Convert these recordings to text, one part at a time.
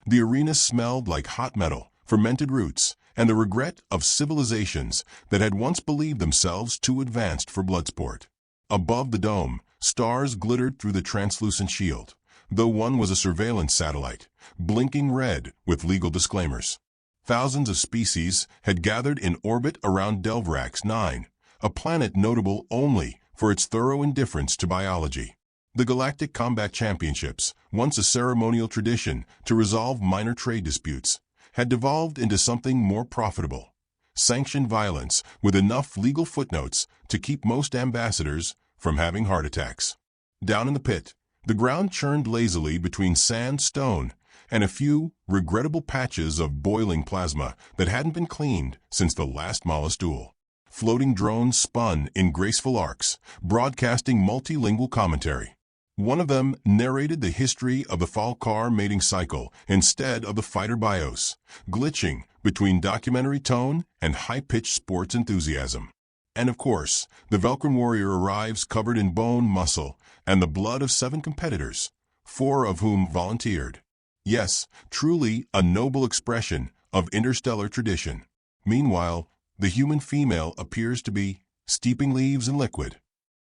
The arena smelled like hot metal, fermented roots, and the regret of civilizations that had once believed themselves too advanced for bloodsport. Above the dome, stars glittered through the translucent shield, though one was a surveillance satellite, blinking red with legal disclaimers. Thousands of species had gathered in orbit around Delvrax 9, a planet notable only for its thorough indifference to biology. The Galactic Combat Championships, once a ceremonial tradition to resolve minor trade disputes, had devolved into something more profitable: sanctioned violence with enough legal footnotes to keep most ambassadors from having heart attacks. Down in the pit, the ground churned lazily between sand, stone, and a few regrettable patches of boiling plasma that hadn't been cleaned since the last Mollusk duel. Floating drones spun in graceful arcs, broadcasting multilingual commentary. One of them narrated the history of the Falcar mating cycle instead of the fighter bios, glitching between documentary tone and high-pitched sports enthusiasm. And of course, the Velcrum warrior arrives covered in bone, muscle, and the blood of 7 competitors, 4 of whom volunteered. Yes, truly a noble expression of interstellar tradition. Meanwhile, the human female appears to be steeping leaves in liquid.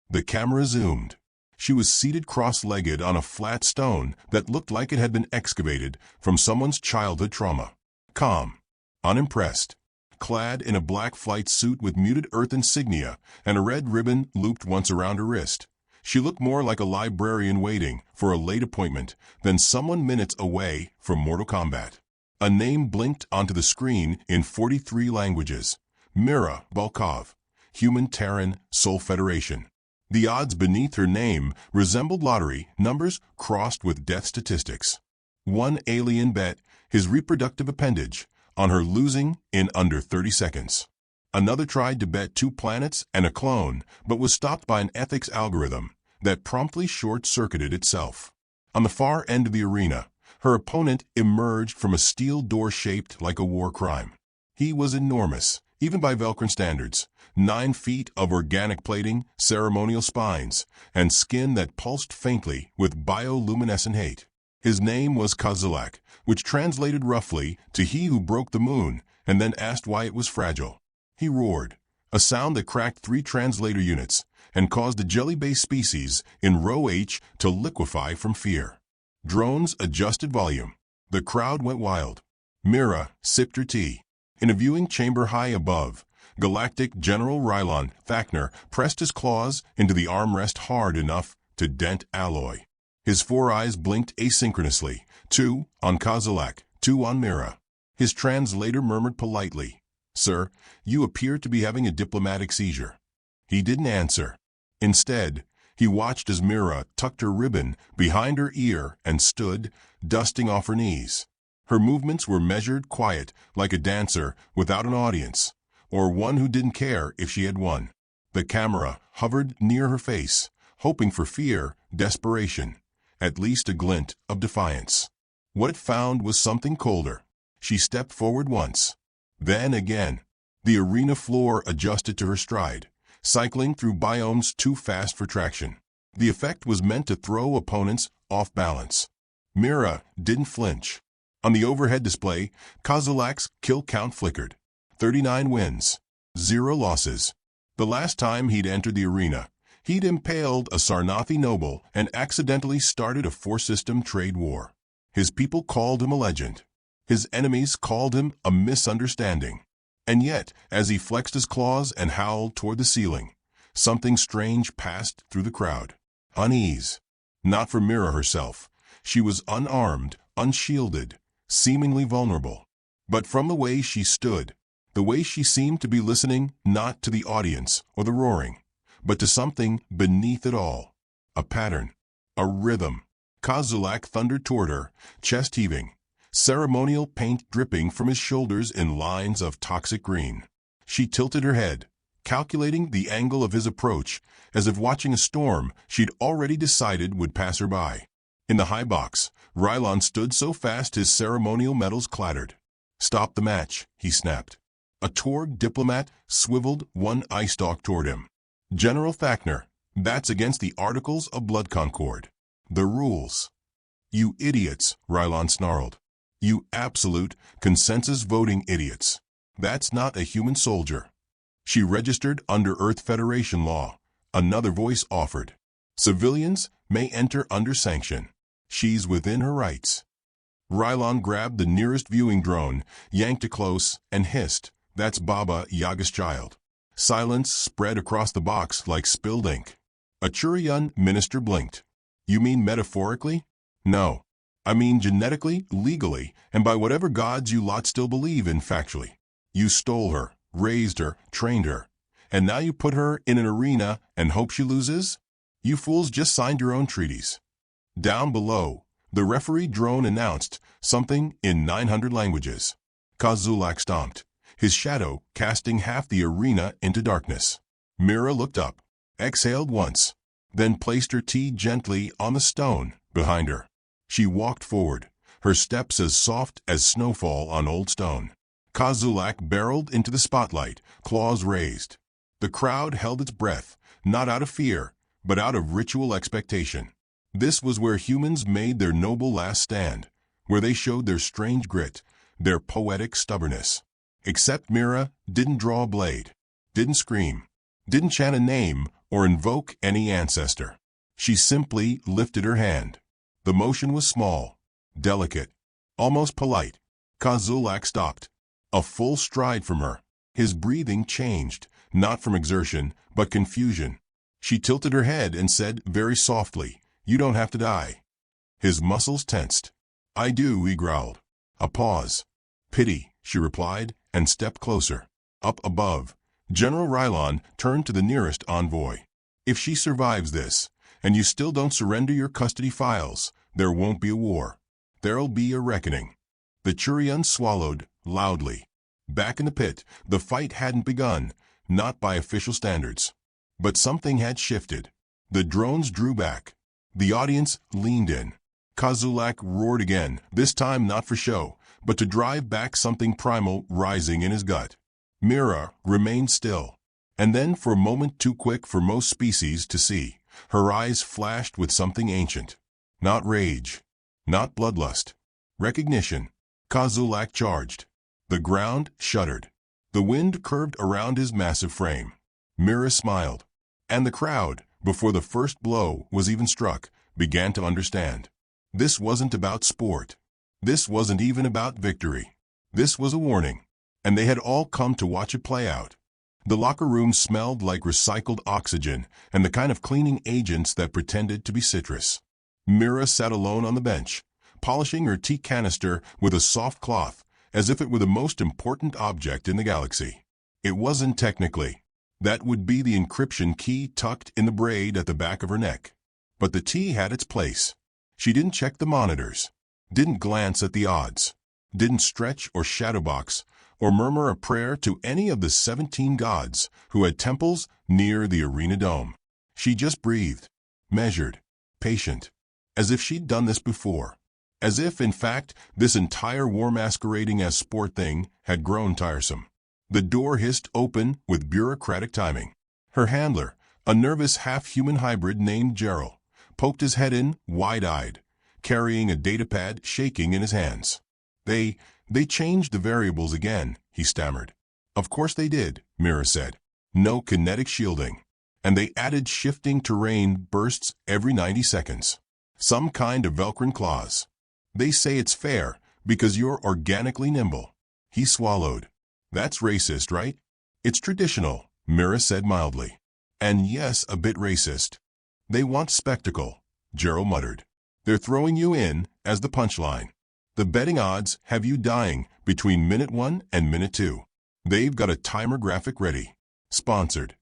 The camera zoomed. She was seated cross-legged on a flat stone that looked like it had been excavated from someone's childhood trauma. Calm, unimpressed, clad in a black flight suit with muted Earth insignia and a red ribbon looped once around her wrist, she looked more like a librarian waiting for a late appointment than someone minutes away from Mortal Kombat. A name blinked onto the screen in 43 languages: Mira Volkov, Human Terran Soul Federation. The odds beneath her name resembled lottery numbers crossed with death statistics. One alien bet his reproductive appendage on her losing in under 30 seconds. Another tried to bet 2 planets and a clone, but was stopped by an ethics algorithm that promptly short-circuited itself. On the far end of the arena, her opponent emerged from a steel door shaped like a war crime. He was enormous, even by Velcrum standards: 9 feet of organic plating, ceremonial spines, and skin that pulsed faintly with bioluminescent hate. His name was Kozilek, which translated roughly to "he who broke the moon and then asked why it was fragile." He roared, a sound that cracked 3 translator units and caused a jelly-based species in row H to liquefy from fear. Drones adjusted volume. The crowd went wild. Mira sipped her tea. In a viewing chamber high above, Galactic General Rylon Thakner pressed his claws into the armrest hard enough to dent alloy. His 4 eyes blinked asynchronously, 2 on Kozilek, 2 on Mira. His translator murmured politely, "Sir, you appear to be having a diplomatic seizure." He didn't answer. Instead, he watched as Mira tucked her ribbon behind her ear and stood, dusting off her knees. Her movements were measured, quiet, like a dancer without an audience, or one who didn't care if she had won. The camera hovered near her face, hoping for fear, desperation, at least a glint of defiance. What it found was something colder. She stepped forward once. Then again. The arena floor adjusted to her stride, cycling through biomes too fast for traction. The effect was meant to throw opponents off balance. Mira didn't flinch. On the overhead display, Kozilek's kill count flickered. 39 wins, 0 losses. The last time he'd entered the arena, he'd impaled a Sarnathi noble and accidentally started a 4-system trade war. His people called him a legend. His enemies called him a misunderstanding. And yet, as he flexed his claws and howled toward the ceiling, something strange passed through the crowd. Unease. Not for Mira herself. She was unarmed, unshielded, seemingly vulnerable. But from the way she stood, the way she seemed to be listening not to the audience or the roaring, but to something beneath it all. A pattern. A rhythm. Kozilek thundered toward her, chest heaving, ceremonial paint dripping from his shoulders in lines of toxic green. She tilted her head, calculating the angle of his approach, as if watching a storm she'd already decided would pass her by. In the high box, Rylon stood so fast his ceremonial medals clattered. "Stop the match," he snapped. A Torg diplomat swiveled one eye stalk toward him. "General Thakner, that's against the Articles of Blood Concord. The rules." "You idiots," Rylon snarled. You absolute, consensus-voting idiots. That's not a human soldier. She registered under Earth Federation law. Another voice offered. Civilians may enter under sanction. She's within her rights. Rylon grabbed the nearest viewing drone, yanked it close, and hissed, "That's Baba Yaga's child." Silence spread across the box like spilled ink. A Churian minister blinked. "You mean metaphorically?" "No. I mean genetically, legally, and by whatever gods you lot still believe in factually. You stole her, raised her, trained her, and now you put her in an arena and hope she loses? You fools just signed your own treaties." Down below, the referee drone announced something in 900 languages. Kozulak stomped, his shadow casting half the arena into darkness. Mira looked up, exhaled once, then placed her tea gently on the stone behind her. She walked forward, her steps as soft as snowfall on old stone. Kozulak barreled into the spotlight, claws raised. The crowd held its breath, not out of fear, but out of ritual expectation. This was where humans made their noble last stand, where they showed their strange grit, their poetic stubbornness. Except Mira didn't draw a blade, didn't scream, didn't chant a name or invoke any ancestor. She simply lifted her hand. The motion was small, delicate, almost polite. Kozulak stopped, a full stride from her. His breathing changed, not from exertion, but confusion. She tilted her head and said very softly, "You don't have to die." His muscles tensed. "I do," he growled. A pause. "Pity," she replied, and stepped closer. Up above, General Rylon turned to the nearest envoy. "If she survives this, and you still don't surrender your custody files, there won't be a war. There'll be a reckoning." The Churian swallowed loudly. Back in the pit, the fight hadn't begun, not by official standards. But something had shifted. The drones drew back. The audience leaned in. Kozulak roared again, this time not for show, but to drive back something primal rising in his gut. Mira remained still. And then, for a moment too quick for most species to see, her eyes flashed with something ancient. Not rage. Not bloodlust. Recognition. Kozulak charged. The ground shuddered. The wind curved around his massive frame. Mira smiled. And the crowd, before the first blow was even struck, began to understand. This wasn't about sport. This wasn't even about victory. This was a warning. And they had all come to watch it play out. The locker room smelled like recycled oxygen and the kind of cleaning agents that pretended to be citrus. Mira sat alone on the bench, polishing her tea canister with a soft cloth, as if it were the most important object in the galaxy. It wasn't technically. That would be the encryption key tucked in the braid at the back of her neck. But the tea had its place. She didn't check the monitors, didn't glance at the odds, didn't stretch or shadowbox, or murmur a prayer to any of the 17 gods who had temples near the arena dome. She just breathed, measured, patient, as if she'd done this before. As if, in fact, this entire war masquerading as sport thing had grown tiresome. The door hissed open with bureaucratic timing. Her handler, a nervous half-human hybrid named Gerald, poked his head in, wide-eyed, carrying a datapad shaking in his hands. They changed the variables again," he stammered. "Of course they did," Mira said. "No kinetic shielding. And they added shifting terrain bursts every 90 seconds. Some kind of Velcrin claws. They say it's fair because you're organically nimble." He swallowed. "That's racist, right?" "It's traditional," Mira said mildly. "And yes, a bit racist." "They want spectacle," Gerald muttered. "They're throwing you in as the punchline. The betting odds have you dying between minute 1 and minute 2. They've got a timer graphic ready. Sponsored."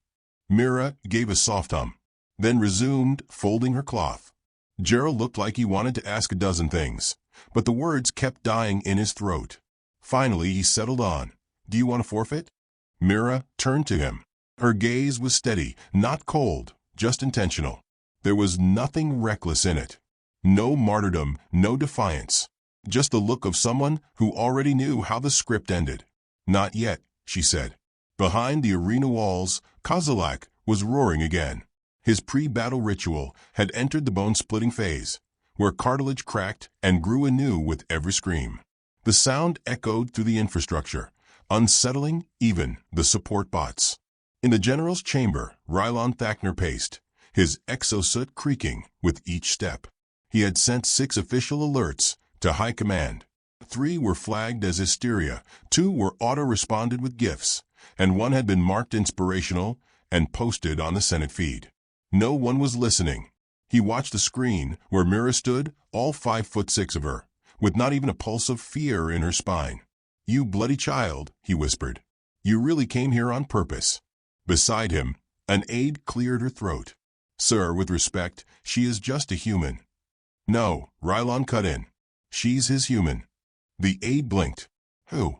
Mira gave a soft hum, then resumed folding her cloth. Gerald looked like he wanted to ask a dozen things, but the words kept dying in his throat. Finally, he settled on, "Do you want to forfeit?" Mira turned to him. Her gaze was steady, not cold, just intentional. There was nothing reckless in it. No martyrdom, no defiance. Just the look of someone who already knew how the script ended. "Not yet," she said. Behind the arena walls, Kozulak was roaring again. His pre-battle ritual had entered the bone-splitting phase, where cartilage cracked and grew anew with every scream. The sound echoed through the infrastructure, unsettling even the support bots. In the general's chamber, Rylon Thakner paced, his exosuit creaking with each step. He had sent 6 official alerts to high command. 3 were flagged as hysteria, 2 were auto-responded with GIFs, and 1 had been marked inspirational and posted on the Senate feed. No one was listening. He watched the screen where Mira stood, all 5'6" of her, with not even a pulse of fear in her spine. "You bloody child," he whispered. "You really came here on purpose." Beside him, an aide cleared her throat. "Sir, with respect, she is just a human." "No," Rylon cut in. "She's his human." The aide blinked. "Who?"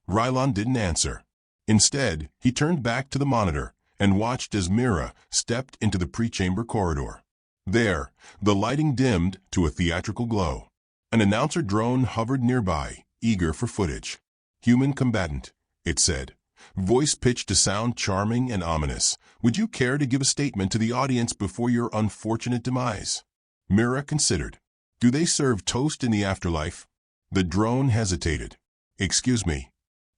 Rylon didn't answer. Instead, he turned back to the monitor and watched as Mira stepped into the pre-chamber corridor. There, the lighting dimmed to a theatrical glow. An announcer drone hovered nearby, eager for footage. "Human combatant," it said. Voice pitched to sound charming and ominous. "Would you care to give a statement to the audience before your unfortunate demise?" Mira considered. "Do they serve toast in the afterlife?" The drone hesitated. "Excuse me.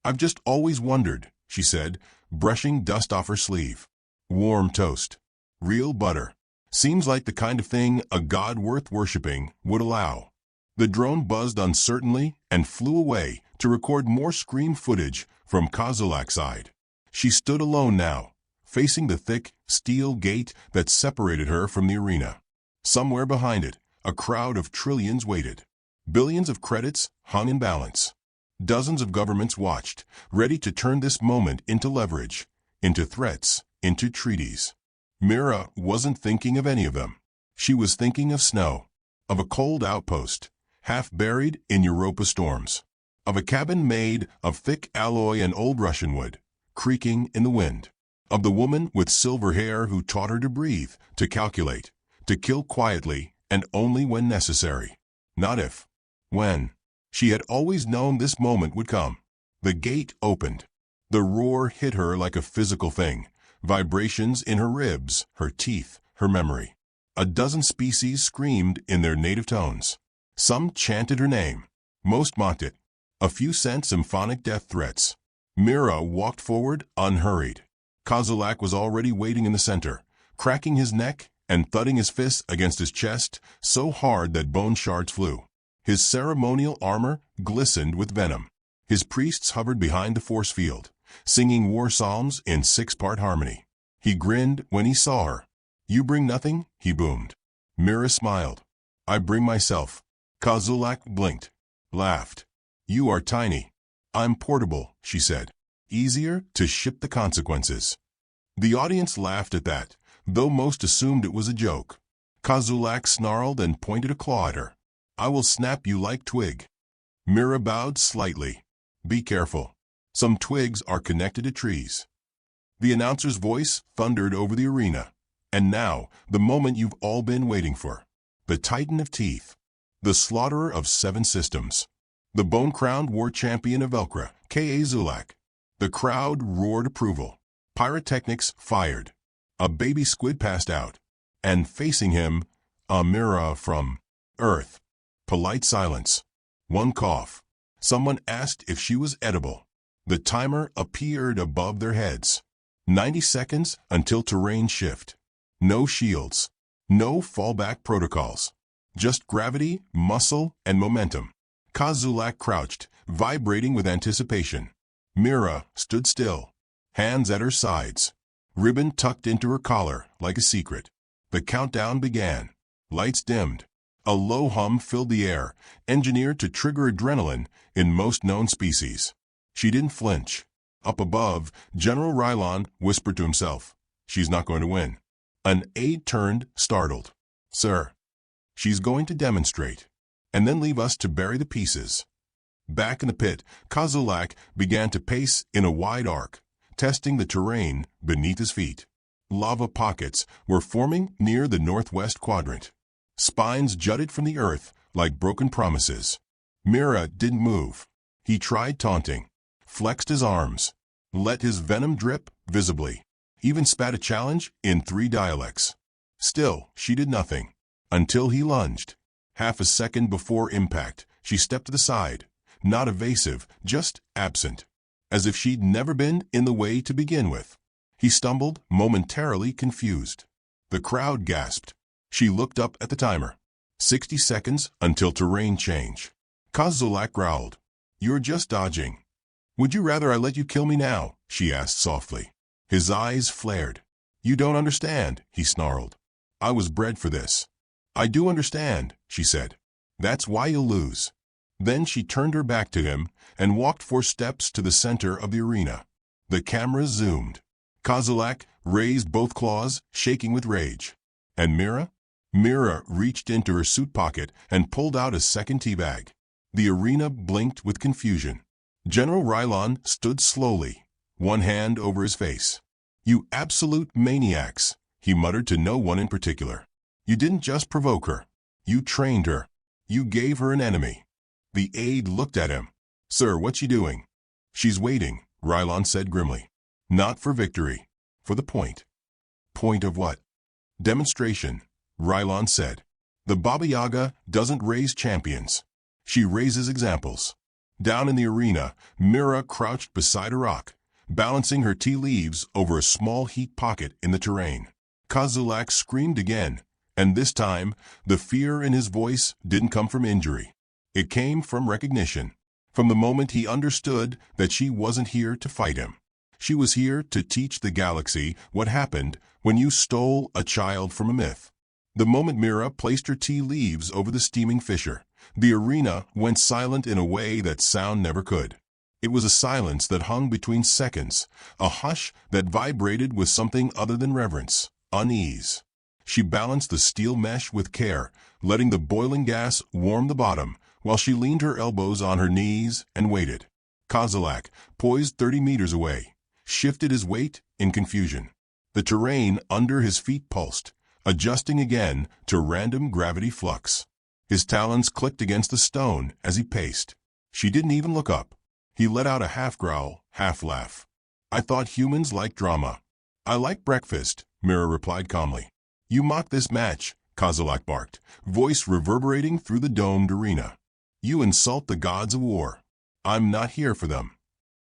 I've just always wondered," she said, brushing dust off her sleeve. "Warm toast. Real butter. Seems like the kind of thing a god worth worshipping would allow." The drone buzzed uncertainly and flew away to record more screen footage from Kozulak's side. She stood alone now, facing the thick, steel gate that separated her from the arena. Somewhere behind it, a crowd of trillions waited. Billions of credits hung in balance. Dozens of governments watched, ready to turn this moment into leverage, into threats, into treaties. Mira wasn't thinking of any of them. She was thinking of snow, of a cold outpost, half buried in Europa storms, of a cabin made of thick alloy and old Russian wood, creaking in the wind, of the woman with silver hair who taught her to breathe, to calculate, to kill quietly and only when necessary. Not if. When. She had always known this moment would come. The gate opened. The roar hit her like a physical thing, vibrations in her ribs, her teeth, her memory. A dozen species screamed in their native tones. Some chanted her name. Most mocked it. A few sent symphonic death threats. Mira walked forward, unhurried. Kozulak was already waiting in the center, cracking his neck and thudding his fists against his chest so hard that bone shards flew. His ceremonial armor glistened with venom. His priests hovered behind the force field, singing war psalms in 6-part harmony. He grinned when he saw her. "You bring nothing?" he boomed. Mira smiled. "I bring myself." Kozulak blinked, laughed. "You are tiny." "I'm portable," she said. "Easier to ship the consequences." The audience laughed at that, though most assumed it was a joke. Kozulak snarled and pointed a claw at her. "I will snap you like twig." Mira bowed slightly. "Be careful. Some twigs are connected to trees." The announcer's voice thundered over the arena. "And now, the moment you've all been waiting for. The Titan of Teeth. The slaughterer of 7 systems. The bone-crowned war champion of Velcra, K.A. Zulak." The crowd roared approval. Pyrotechnics fired. A baby squid passed out. And facing him, a Mira from Earth. Polite silence. One cough. Someone asked if she was edible. The timer appeared above their heads. 90 seconds until terrain shift. No shields. No fallback protocols. Just gravity, muscle, and momentum. Kozulak crouched, vibrating with anticipation. Mira stood still, hands at her sides, ribbon tucked into her collar like a secret. The countdown began. Lights dimmed. A low hum filled the air, engineered to trigger adrenaline in most known species. She didn't flinch. Up above, General Rylon whispered to himself, "She's not going to win." An aide turned, startled. "Sir, she's going to demonstrate, and then leave us to bury the pieces." Back in the pit, Kozulak began to pace in a wide arc, testing the terrain beneath his feet. Lava pockets were forming near the northwest quadrant. Spines jutted from the earth like broken promises. Mira didn't move. He tried taunting, flexed his arms, let his venom drip visibly, even spat a challenge in 3 dialects. Still, she did nothing. Until he lunged. Half a second before impact, she stepped to the side, not evasive, just absent, as if she'd never been in the way to begin with. He stumbled, momentarily confused. The crowd gasped. She looked up at the timer. 60 seconds until terrain change. Kozulak growled. "You're just dodging." "Would you rather I let you kill me now?" she asked softly. His eyes flared. "You don't understand," he snarled. "I was bred for this." "I do understand," she said. "That's why you'll lose." Then she turned her back to him and walked 4 steps to the center of the arena. The camera zoomed. Kozulak raised both claws, shaking with rage. And Mira? Mira reached into her suit pocket and pulled out a second tea bag. The arena blinked with confusion. General Rylon stood slowly, one hand over his face. "You absolute maniacs," he muttered to no one in particular. "You didn't just provoke her. You trained her. You gave her an enemy." The aide looked at him. "Sir, what's she doing?" "She's waiting," Rylon said grimly. "Not for victory. For the point." "Point of what?" "Demonstration," Rylon said. "The Baba Yaga doesn't raise champions. She raises examples." Down in the arena, Mira crouched beside a rock, balancing her tea leaves over a small heat pocket in the terrain. Kozulak screamed again, and this time, the fear in his voice didn't come from injury. It came from recognition, from the moment he understood that she wasn't here to fight him. She was here to teach the galaxy what happened when you stole a child from a myth. The moment Mira placed her tea leaves over the steaming fissure, the arena went silent in a way that sound never could. It was a silence that hung between seconds, a hush that vibrated with something other than reverence, unease. She balanced the steel mesh with care, letting the boiling gas warm the bottom, while she leaned her elbows on her knees and waited. Kozulak, poised 30 meters away, shifted his weight in confusion. The terrain under his feet pulsed, adjusting again to random gravity flux. His talons clicked against the stone as he paced. She didn't even look up. He let out a half-growl, half-laugh. "I thought humans liked drama." "I like breakfast," Mira replied calmly. "You mock this match," Kozulak barked, voice reverberating through the domed arena. "You insult the gods of war. I'm not here for them."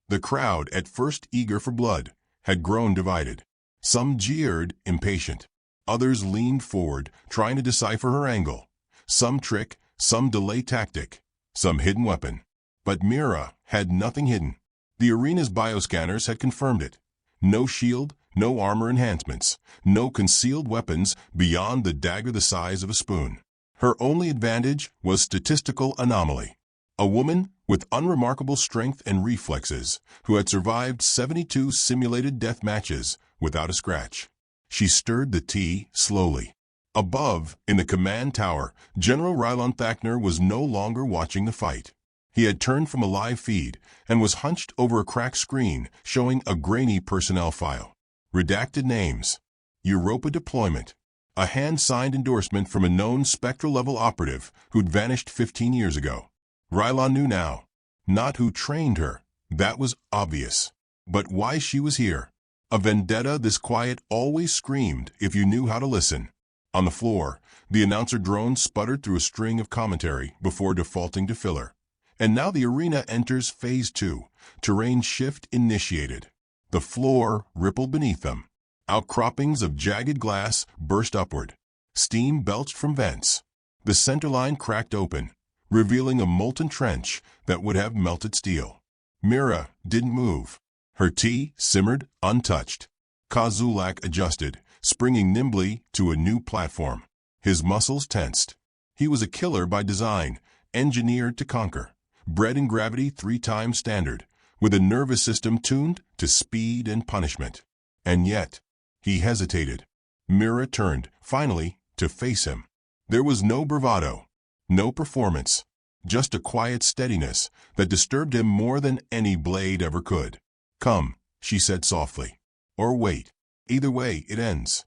The crowd, at first eager for blood, had grown divided. Some jeered, impatient. Others leaned forward, trying to decipher her angle. Some trick, some delay tactic, some hidden weapon. But Mira had nothing hidden. The arena's bioscanners had confirmed it. No shield, no armor enhancements, no concealed weapons beyond the dagger the size of a spoon. Her only advantage was statistical anomaly. A woman with unremarkable strength and reflexes who had survived 72 simulated death matches without a scratch. She stirred the tea slowly. Above, in the command tower, General Rylon Thakner was no longer watching the fight. He had turned from a live feed and was hunched over a cracked screen showing a grainy personnel file. Redacted names. Europa deployment. A hand-signed endorsement from a known spectral-level operative who'd vanished 15 years ago. Rylon knew now. Not who trained her. That was obvious. But why she was here. A vendetta this quiet always screamed if you knew how to listen. On the floor, the announcer drone sputtered through a string of commentary before defaulting to filler. And now the arena enters Phase 2. Terrain shift initiated. The floor rippled beneath them. Outcroppings of jagged glass burst upward. Steam belched from vents. The centerline cracked open, revealing a molten trench that would have melted steel. Mira didn't move. Her tea simmered untouched. Kozulak adjusted, springing nimbly to a new platform. His muscles tensed. He was a killer by design, engineered to conquer, bred in gravity 3 times standard, with a nervous system tuned to speed and punishment. And yet, he hesitated. Mira turned, finally, to face him. There was no bravado, no performance, just a quiet steadiness that disturbed him more than any blade ever could. "Come," she said softly. "Or wait. Either way, it ends."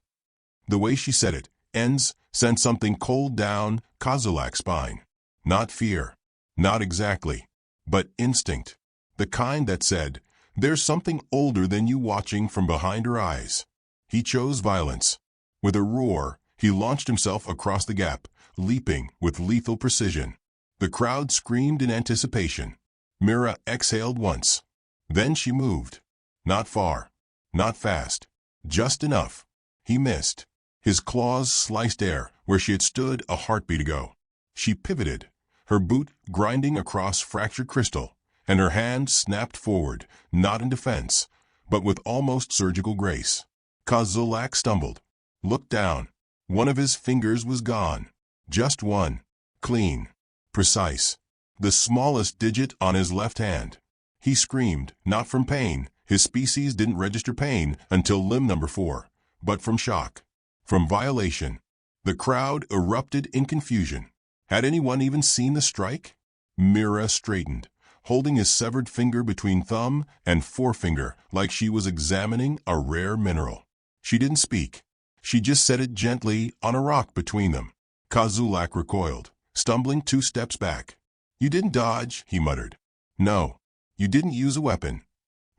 The way she said it, "ends," sent something cold down Kozulak's spine. Not fear. Not exactly. But instinct. The kind that said, "There's something older than you watching from behind her eyes." He chose violence. With a roar, he launched himself across the gap, leaping with lethal precision. The crowd screamed in anticipation. Mira exhaled once. Then she moved. Not far. Not fast. Just enough. He missed. His claws sliced air where she had stood a heartbeat ago. She pivoted, her boot grinding across fractured crystal, and her hand snapped forward, not in defense, but with almost surgical grace. Kozulak stumbled. Looked down. One of his fingers was gone. Just one. Clean. Precise. The smallest digit on his left hand. He screamed, not from pain. His species didn't register pain until limb number 4, but from shock. From violation. The crowd erupted in confusion. Had anyone even seen the strike? Mira straightened, holding his severed finger between thumb and forefinger like she was examining a rare mineral. She didn't speak. She just set it gently on a rock between them. Kozulak recoiled, stumbling 2 steps back. "You didn't dodge," he muttered. "No." "You didn't use a weapon."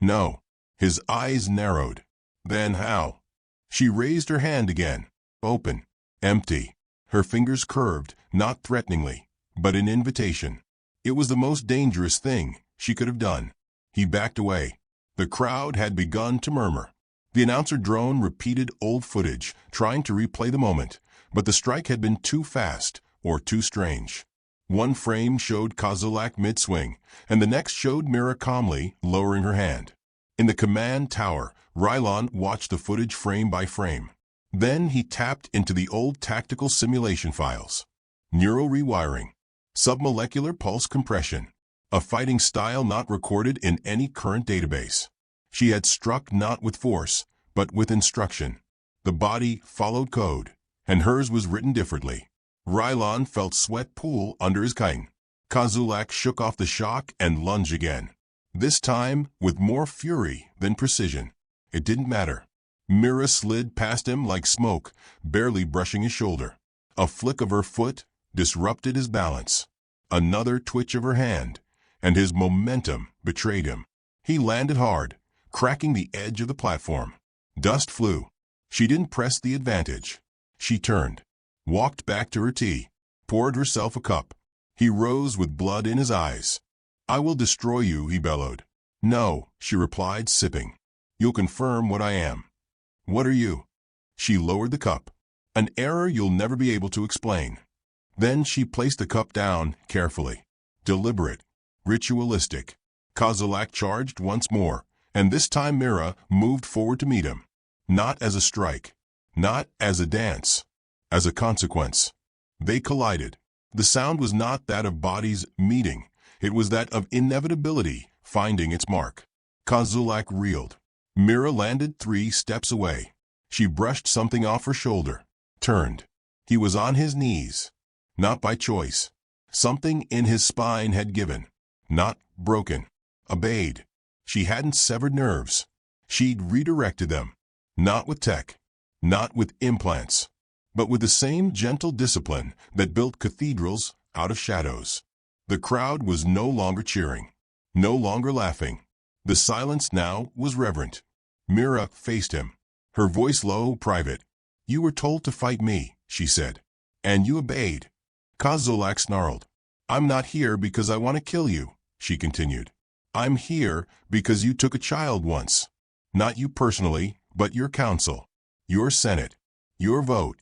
"No." His eyes narrowed. "Then how?" She raised her hand again. Open. Empty. Her fingers curved, not threateningly, but in invitation. It was the most dangerous thing she could have done. He backed away. The crowd had begun to murmur. The announcer drone repeated old footage, trying to replay the moment, but the strike had been too fast or too strange. One frame showed Kozulak mid-swing, and the next showed Mira calmly lowering her hand. In the command tower, Rylon watched the footage frame by frame. Then he tapped into the old tactical simulation files. Neural rewiring. Submolecular pulse compression. A fighting style not recorded in any current database. She had struck not with force, but with instruction. The body followed code, and hers was written differently. Rylon felt sweat pool under his chitin. Kozulak shook off the shock and lunged again. This time with more fury than precision. It didn't matter. Mira slid past him like smoke, barely brushing his shoulder. A flick of her foot disrupted his balance. Another twitch of her hand, and his momentum betrayed him. He landed hard, cracking the edge of the platform. Dust flew. She didn't press the advantage. She turned, walked back to her tea, poured herself a cup. He rose with blood in his eyes. "I will destroy you," he bellowed. "No," she replied, sipping. "You'll confirm what I am." "What are you?" She lowered the cup. "An error you'll never be able to explain." Then she placed the cup down carefully. Deliberate. Ritualistic. Kozulak charged once more, and this time Mira moved forward to meet him. Not as a strike. Not as a dance. As a consequence. They collided. The sound was not that of bodies meeting. It was that of inevitability finding its mark. Kozulak reeled. Mira landed 3 steps away. She brushed something off her shoulder. Turned. He was on his knees. Not by choice. Something in his spine had given. Not broken. Obeyed. She hadn't severed nerves. She'd redirected them. Not with tech. Not with implants. But with the same gentle discipline that built cathedrals out of shadows. The crowd was no longer cheering. No longer laughing. The silence now was reverent. Mira faced him. Her voice low, private. "You were told to fight me," she said. "And you obeyed." Kozulak snarled. "I'm not here because I want to kill you," she continued. "I'm here because you took a child once. Not you personally, but your council. Your senate. Your vote."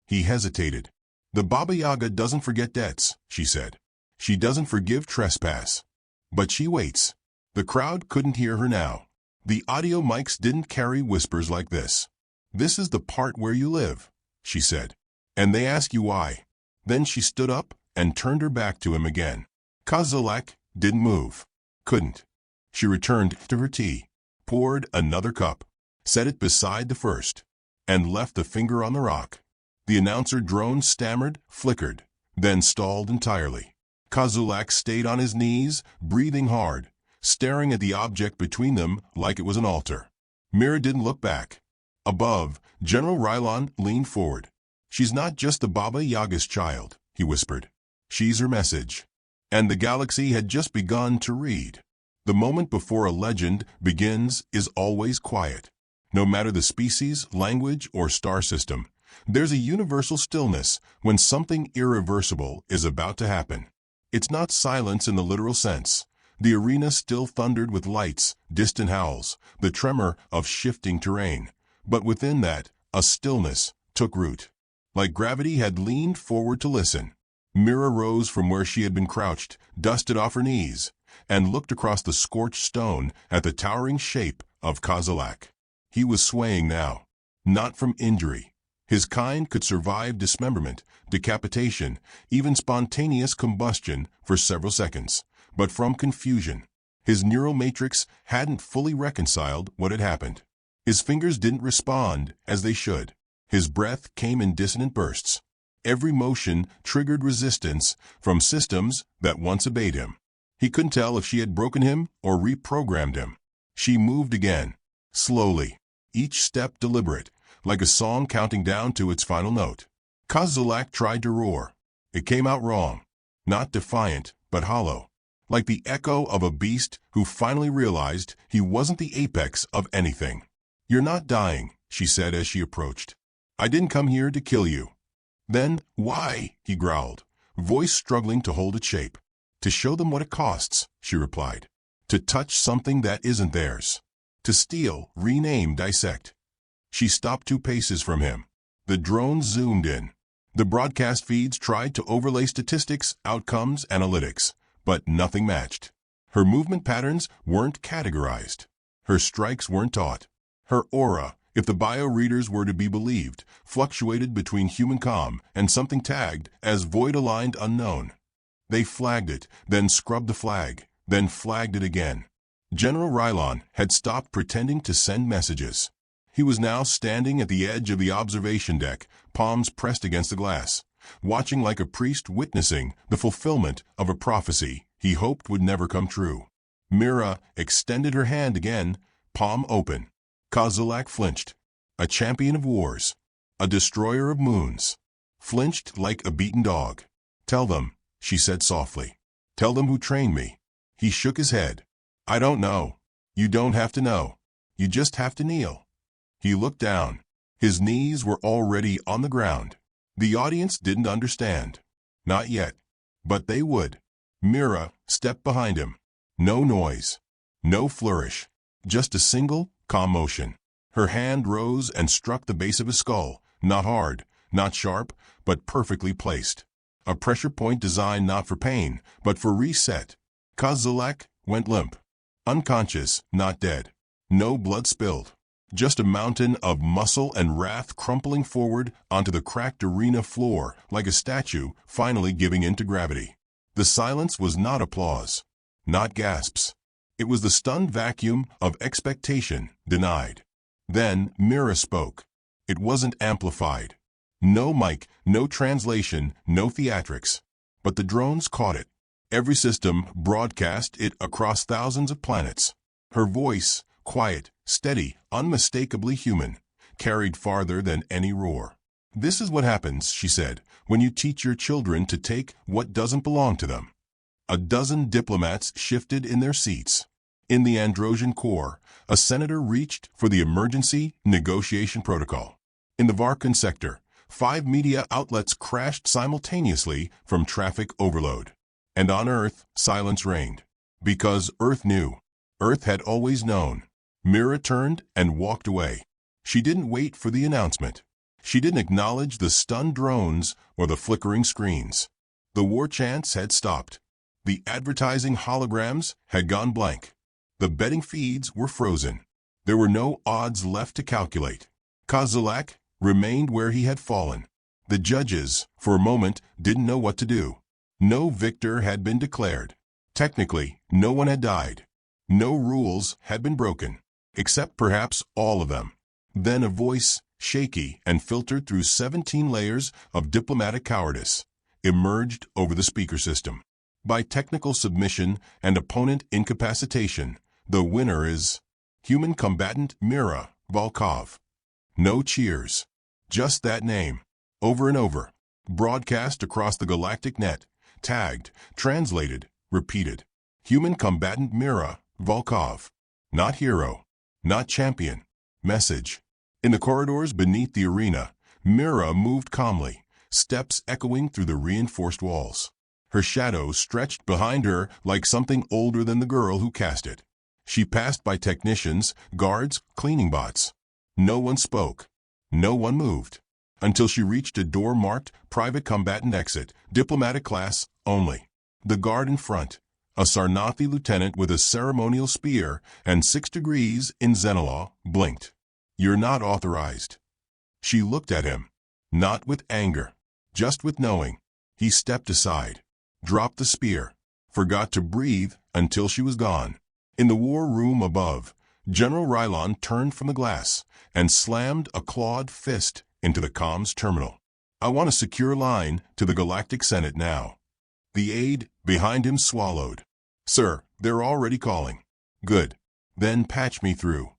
He hesitated. "The Baba Yaga doesn't forget debts," she said. "She doesn't forgive trespass. But she waits." The crowd couldn't hear her now. The audio mics didn't carry whispers like this. "This is the part where you live," she said. "And they ask you why." Then she stood up and turned her back to him again. Kozulak didn't move. Couldn't. She returned to her tea, poured another cup, set it beside the first, and left the finger on the rock. The announcer drone stammered, flickered, then stalled entirely. Kozulak stayed on his knees, breathing hard, staring at the object between them like it was an altar. Mira didn't look back. Above, General Rylon leaned forward. "She's not just the Baba Yaga's child," he whispered. "She's her message." And the galaxy had just begun to read. The moment before a legend begins is always quiet. No matter the species, language, or star system, there's a universal stillness when something irreversible is about to happen. It's not silence in the literal sense, The arena still thundered with lights, distant howls, the tremor of shifting terrain. But within that, a stillness took root. Like gravity had leaned forward to listen. Mira rose from where she had been crouched, dusted off her knees, and looked across the scorched stone at the towering shape of Kozilek. He was swaying now, not from injury. His kind could survive dismemberment, decapitation, even spontaneous combustion for several seconds, but from confusion. His neural matrix hadn't fully reconciled what had happened. His fingers didn't respond as they should. His breath came in dissonant bursts. Every motion triggered resistance from systems that once obeyed him. He couldn't tell if she had broken him or reprogrammed him. She moved again, slowly, each step deliberate, like a song counting down to its final note. Kozilek tried to roar. It came out wrong, not defiant, but hollow, like the echo of a beast who finally realized he wasn't the apex of anything. "You're not dying," she said as she approached. "I didn't come here to kill you." "Then why?" he growled, voice struggling to hold its shape. "To show them what it costs," she replied. "To touch something that isn't theirs. To steal, rename, dissect." She stopped 2 paces from him. The drone zoomed in. The broadcast feeds tried to overlay statistics, outcomes, analytics, but nothing matched. Her movement patterns weren't categorized. Her strikes weren't taught. Her aura, if the bio-readers were to be believed, fluctuated between human calm and something tagged as void-aligned unknown. They flagged it, then scrubbed the flag, then flagged it again. General Rylon had stopped pretending to send messages. He was now standing at the edge of the observation deck, palms pressed against the glass, watching like a priest witnessing the fulfillment of a prophecy he hoped would never come true. Mira extended her hand again, palm open. Kozilek flinched. A champion of wars, a destroyer of moons, flinched like a beaten dog. "Tell them," she said softly. "Tell them who trained me." He shook his head. "I don't know. You don't have to know. You just have to kneel." He looked down. His knees were already on the ground. The audience didn't understand. Not yet. But they would. Mira stepped behind him. No noise. No flourish. Just a single, calm motion. Her hand rose and struck the base of his skull, not hard, not sharp, but perfectly placed. A pressure point designed not for pain, but for reset. Kozilek went limp. Unconscious, not dead. No blood spilled. Just a mountain of muscle and wrath crumpling forward onto the cracked arena floor like a statue finally giving in to gravity. The silence was not applause, not gasps. It was the stunned vacuum of expectation denied. Then Mira spoke. It wasn't amplified. No mic, no translation, no theatrics. But the drones caught it. Every system broadcast it across thousands of planets. Her voice, quiet, steady, unmistakably human, carried farther than any roar. "This is what happens," she said, "when you teach your children to take what doesn't belong to them." A dozen diplomats shifted in their seats. In the Androsian core, a senator reached for the emergency negotiation protocol. In the Varkan sector, 5 media outlets crashed simultaneously from traffic overload. And on Earth, silence reigned. Because Earth knew. Earth had always known. Mira turned and walked away. She didn't wait for the announcement. She didn't acknowledge the stunned drones or the flickering screens. The war chants had stopped. The advertising holograms had gone blank. The betting feeds were frozen. There were no odds left to calculate. Kozilek remained where he had fallen. The judges, for a moment, didn't know what to do. No victor had been declared. Technically, no one had died. No rules had been broken, except perhaps all of them. Then a voice, shaky and filtered through 17 layers of diplomatic cowardice, emerged over the speaker system. By technical submission and opponent incapacitation, the winner is human combatant Mira Volkov. No cheers. Just that name. Over and over. Broadcast across the galactic net. Tagged, translated, repeated. Human combatant Mira Volkov. Not hero. Not champion. Message. In the corridors beneath the arena, Mira moved calmly, steps echoing through the reinforced walls. Her shadow stretched behind her like something older than the girl who cast it. She passed by technicians, guards, cleaning bots. No one spoke. No one moved. Until she reached a door marked Private Combatant Exit, Diplomatic Class Only. The guard in front, a Sarnathi lieutenant with a ceremonial spear and 6 degrees in Xenolaw, blinked. "You're not authorized." She looked at him, not with anger, just with knowing. He stepped aside, dropped the spear, forgot to breathe until she was gone. In the war room above, General Rylon turned from the glass and slammed a clawed fist into the comms terminal. "I want a secure line to the Galactic Senate now." The aide behind him swallowed. "Sir, they're already calling." "Good. Then patch me through."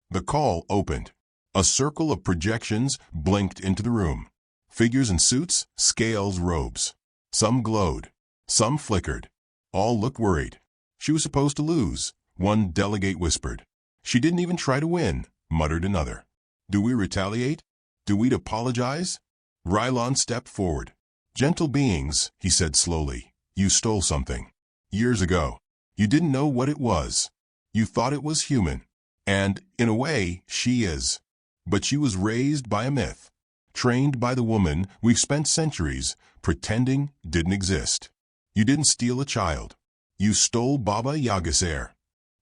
The call opened. A circle of projections blinked into the room. Figures in suits, scales, robes. Some glowed. Some flickered. All looked worried. "She was supposed to lose," one delegate whispered. "She didn't even try to win," muttered another. "Do we retaliate? Do we apologize?" Rylon stepped forward. "Gentle beings," he said slowly, "you stole something. Years ago. You didn't know what it was. You thought it was human. And, in a way, she is. But she was raised by a myth. Trained by the woman we've spent centuries pretending didn't exist. You didn't steal a child. You stole Baba Yaga's heir."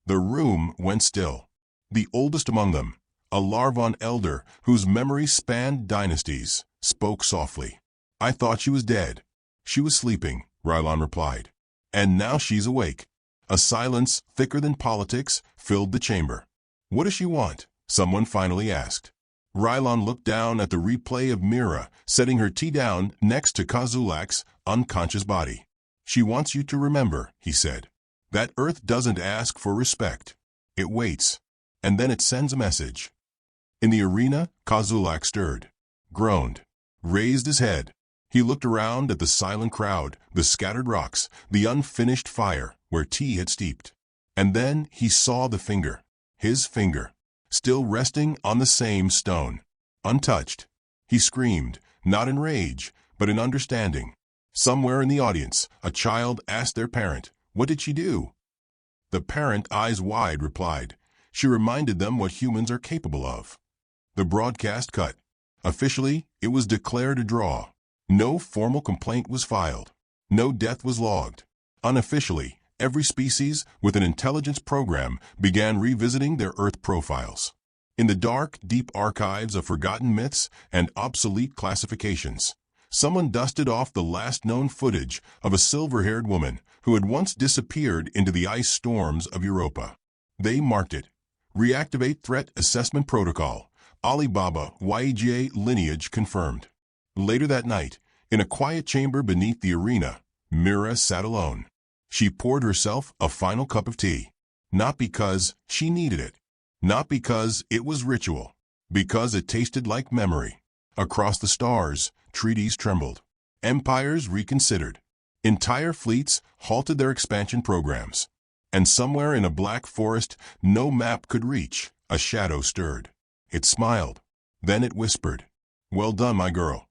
The room went still. The oldest among them, a Larvon elder whose memory spanned dynasties, spoke softly. "I thought she was dead." "She was sleeping," Rylon replied. "And now she's awake." A silence thicker than politics filled the chamber. "What does she want?" someone finally asked. Rylon looked down at the replay of Mira setting her tea down next to Kozulak's unconscious body. "She wants you to remember," he said, "that Earth doesn't ask for respect. It waits. And then it sends a message." In the arena, Kozulak stirred, groaned, raised his head. He looked around at the silent crowd, the scattered rocks, the unfinished fire where tea had steeped. And then he saw the finger, his finger, still resting on the same stone, untouched. He screamed, not in rage, but in understanding. Somewhere in the audience, a child asked their parent, "What did she do?" The parent, eyes wide, replied, "She reminded them what humans are capable of." The broadcast cut. Officially, it was declared a draw. No formal complaint was filed. No death was logged. Unofficially, every species with an intelligence program began revisiting their Earth profiles. In the dark, deep archives of forgotten myths and obsolete classifications, someone dusted off the last known footage of a silver-haired woman who had once disappeared into the ice storms of Europa. They marked it. Reactivate Threat Assessment Protocol. Alibaba YGA lineage confirmed. Later that night, in a quiet chamber beneath the arena, Mira sat alone. She poured herself a final cup of tea. Not because she needed it. Not because it was ritual. Because it tasted like memory. Across the stars, treaties trembled. Empires reconsidered. Entire fleets halted their expansion programs. And somewhere in a black forest no map could reach, a shadow stirred. It smiled. Then it whispered, "Well done, my girl.